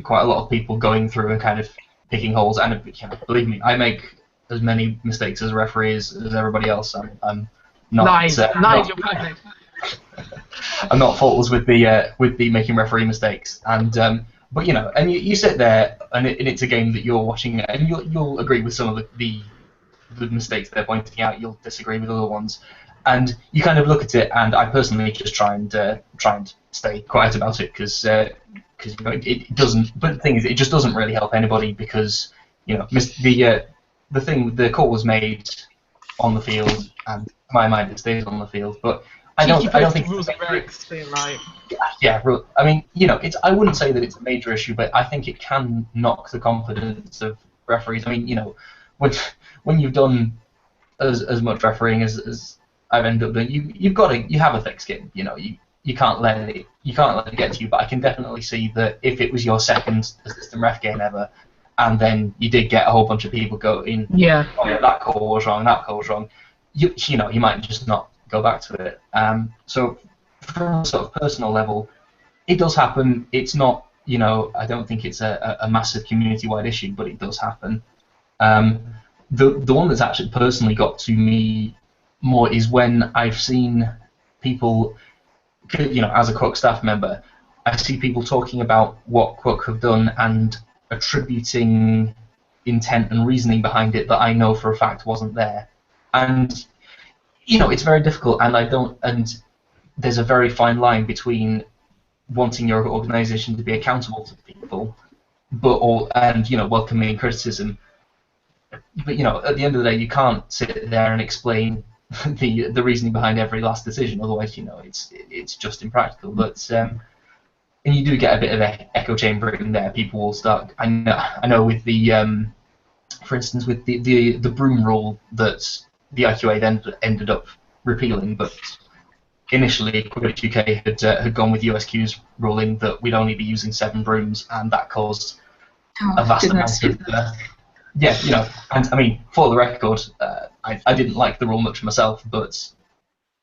quite a lot of people going through and kind of picking holes. And believe me, I make as many mistakes as a referee as everybody else. I'm not. Lies, you're perfect. I'm not faultless with the making referee mistakes, and but and you sit there, and it's a game that you're watching, and you'll agree with some of the mistakes they're pointing out. You'll disagree with other ones, and you kind of look at it. And I personally just try and stay quiet about it, because it doesn't. But the thing is, it just doesn't really help anybody, because the call was made on the field, and in my mind it stays on the field, but I don't think rules and regs being like. Yeah, I mean, I wouldn't say that it's a major issue, but I think it can knock the confidence of referees. I mean, when you've done as much refereeing as I've ended up doing, you have a thick skin. You can't let it get to you. But I can definitely see that if it was your second assistant ref game ever, and then you did get a whole bunch of people going, oh yeah, that call was wrong, that call was wrong, you might just not go back to it. So from a sort of personal level, it does happen. It's not, I don't think it's a massive community-wide issue, but it does happen. The one that's actually personally got to me more is when I've seen people, as a QuidditchUK staff member, I see people talking about what QuidditchUK have done and attributing intent and reasoning behind it that I know for a fact wasn't there. And it's very difficult, and there's a very fine line between wanting your organisation to be accountable to people, and welcoming criticism. But at the end of the day, you can't sit there and explain the reasoning behind every last decision. Otherwise, it's just impractical. But and you do get a bit of echo chambering there. People will start. I know with the for instance, with the broom rule that the IQA then ended up repealing, but initially QuidditchUK had gone with USQ's ruling that we'd only be using 7 brooms, and that caused a vast amount of and I mean, for the record, I didn't like the rule much myself, but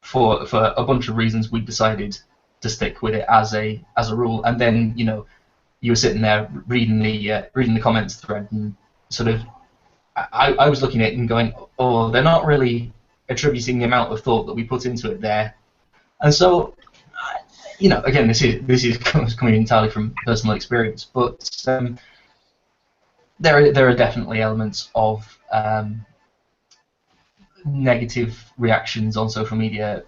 for a bunch of reasons, we decided to stick with it as a rule. And then you were sitting there reading the comments thread, and sort of I was looking at it and going, oh, they're not really attributing the amount of thought that we put into it there. And so, again, this is coming entirely from personal experience, but there are definitely elements of negative reactions on social media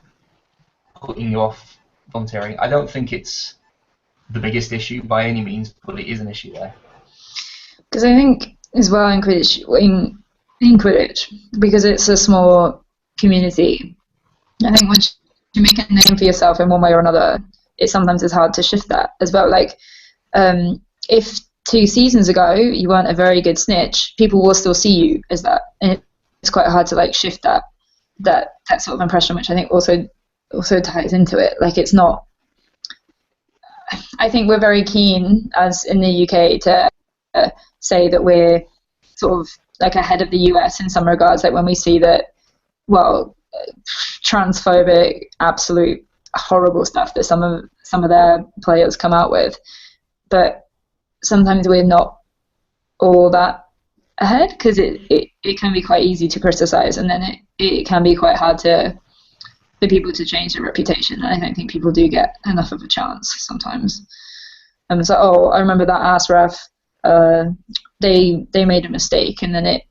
putting you off volunteering. I don't think it's the biggest issue by any means, but it is an issue there. Because I think as well in Quidditch, because it's a small community, I think once you make a name for yourself in one way or another, it sometimes is hard to shift that as well. Like, if 2 seasons ago you weren't a very good snitch, people will still see you as that, and it's quite hard to shift that sort of impression, which I think also ties into it. Like, it's not. I think we're very keen, as in the UK, to say that we're sort of like ahead of the US in some regards. Like when we see that, transphobic, absolute horrible stuff that some of their players come out with, but sometimes we're not all that ahead, because it can be quite easy to criticize, and then it can be quite hard for people to change their reputation, and I don't think people do get enough of a chance sometimes. And it's like, oh, I remember that ass ref, they made a mistake, and then it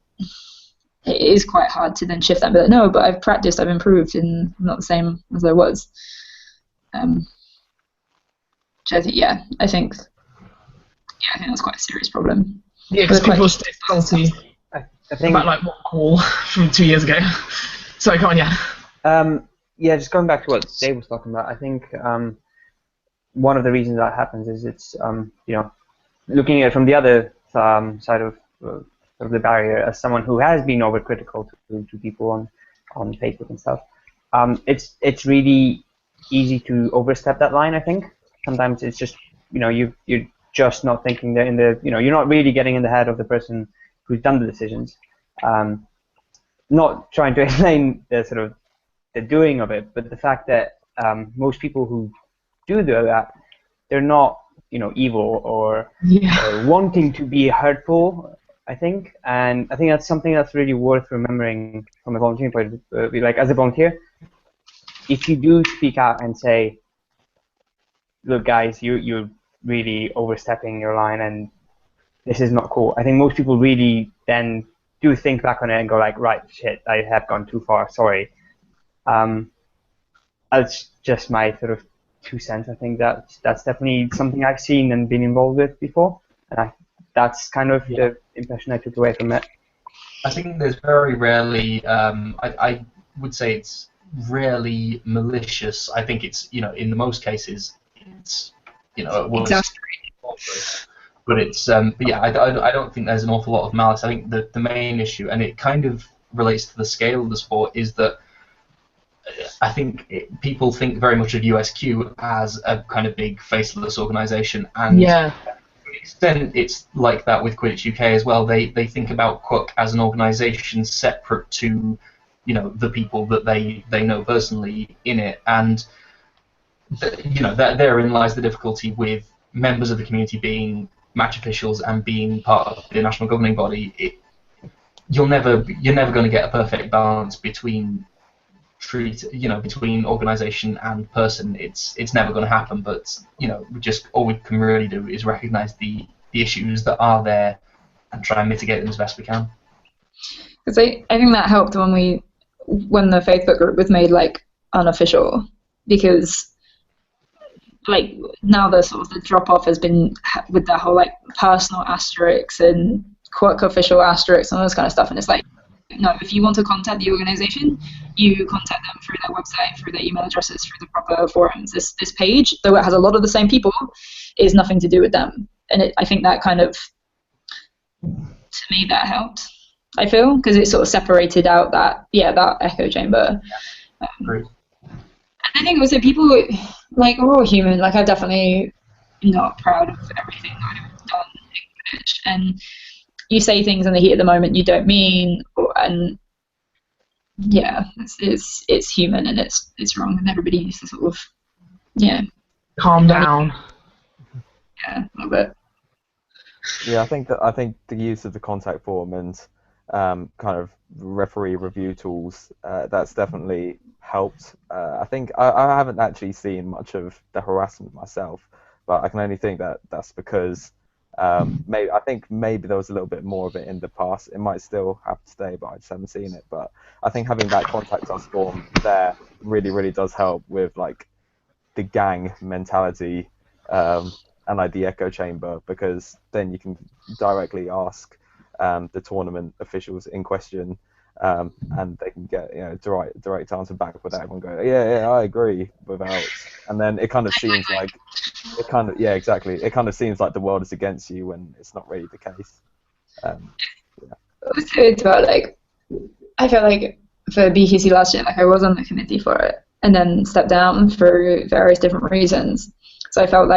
is quite hard to then shift that and be like, no, but I've practiced, I've improved, and I'm not the same as I was. Which I think that's quite a serious problem. Yeah, because people stay salty I think about one call from 2 years ago. Sorry, come on, yeah, just going back to what Dave was talking about, I think one of the reasons that happens is it's looking at it from the other side of the barrier, as someone who has been overcritical to people on Facebook and stuff. It's really easy to overstep that line. I think sometimes it's just you're just not thinking that you're not really getting in the head of the person who's done the decisions. Not trying to explain the doing of it, but the fact that most people who do that, they're not evil or wanting to be hurtful, I think. And I think that's something that's really worth remembering from a volunteering point of view. Like, as a volunteer, if you do speak out and say, look guys, you're really overstepping your line and this is not cool, I think most people really then do think back on it and go like, right, shit, I have gone too far, sorry. That's just my sort of 2 cents. I think that's definitely something I've seen and been involved with before, and that's kind of the impression I took away from it. I think there's very rarely, I would say it's rarely malicious. I think it's, in the most cases, it's, it was But but yeah, I don't think there's an awful lot of malice. I think the main issue, and it kind of relates to the scale of the sport, is that I think people think very much of USQ as a kind of big faceless organisation, and Yeah. to an extent it's like that with Quidditch UK as well. They think about QuidditchUK as an organisation separate to, the people that they know personally in it, and therein lies the difficulty with members of the community being match officials and being part of the national governing body. You're never going to get a perfect balance between between organisation and person. It's never going to happen. But all we can really do is recognise the issues that are there and try and mitigate them as best we can. Because I think that helped when the Facebook group was made unofficial, because now the drop off has been with the whole personal asterisks and QuidditchUK official asterisks and all this kind of stuff, and it's no, if you want to contact the organization, you contact them through their website, through their email addresses, through the proper forums. This page, though it has a lot of the same people, is nothing to do with them, and I think that kind of, to me, that helped. I feel, because it sort of separated out that echo chamber. Great. And I think also people are all human. I'm definitely not proud of everything I've done in Quidditch, and you say things in the heat of the moment you don't mean, and yeah, it's human and it's wrong, and everybody needs to sort of calm down. Yeah, a little bit. Yeah, I think the use of the contact form and kind of referee review tools, that's definitely helped. I think I haven't actually seen much of the harassment myself, but I can only think that that's because I think maybe there was a little bit more of it in the past. It might still happen today, but I just haven't seen it. But I think having that contact us form there really, really does help with the gang mentality and the echo chamber, because then you can directly ask the tournament officials in question, and they can get direct answer back without everyone going, yeah, I agree, without, and then it kind of seems it kind of seems like the world is against you when it's not really the case. Also, it's about I felt for BQC last year, I was on the committee for it and then stepped down for various different reasons. So I felt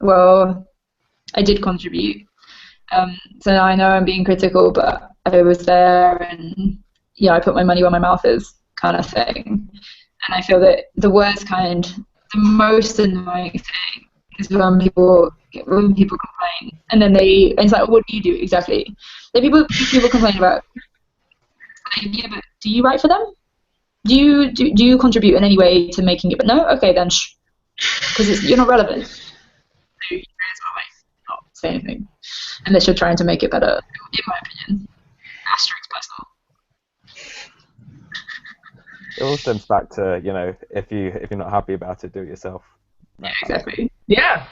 well, I did contribute. So now I know I'm being critical, but I was there, and I put my money where my mouth is, kind of thing. And I feel that the most annoying thing is when people complain, and then it's what do you do exactly? Then people complain about, yeah, but do you write for them? Do you contribute in any way to making it? But no, okay then, because you're not relevant. So you may as well not say anything, unless you're trying to make it better. In my opinion, asterisk personal. It all stems back to if you're not happy about it, do it yourself. Yeah, exactly. Yeah,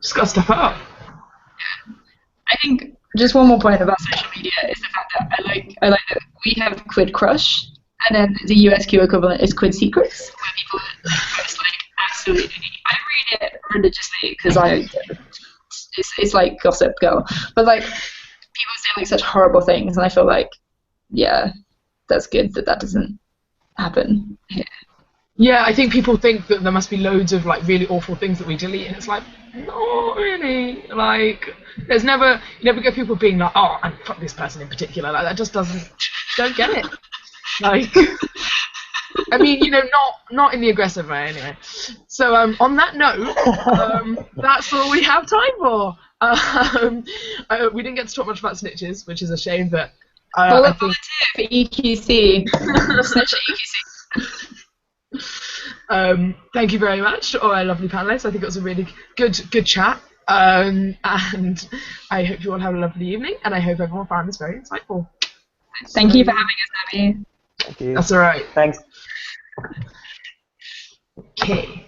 just gotta step up. I think just one more point about social media is the fact that I like that we have Quid Crush, and then the USQ equivalent is Quid Secrets, where people post absolutely. I read it religiously because it's like Gossip Girl, but people say such horrible things, and I feel yeah, that's good that doesn't happen here. Yeah, I think people think that there must be loads of really awful things that we delete, and it's not really. There's never you never get people being oh, and fuck this person in particular. That just don't get it. I mean, not in the aggressive way anyway. So on that note, that's all we have time for. We didn't get to talk much about snitches, which is a shame, but I think for EQC. Snitch EQC. Thank you very much to all our lovely panelists. I think it was a really good chat, and I hope you all have a lovely evening, and I hope everyone found this very insightful. Thank you for having us, Abby. Thank you. That's all right. Thanks. Okay.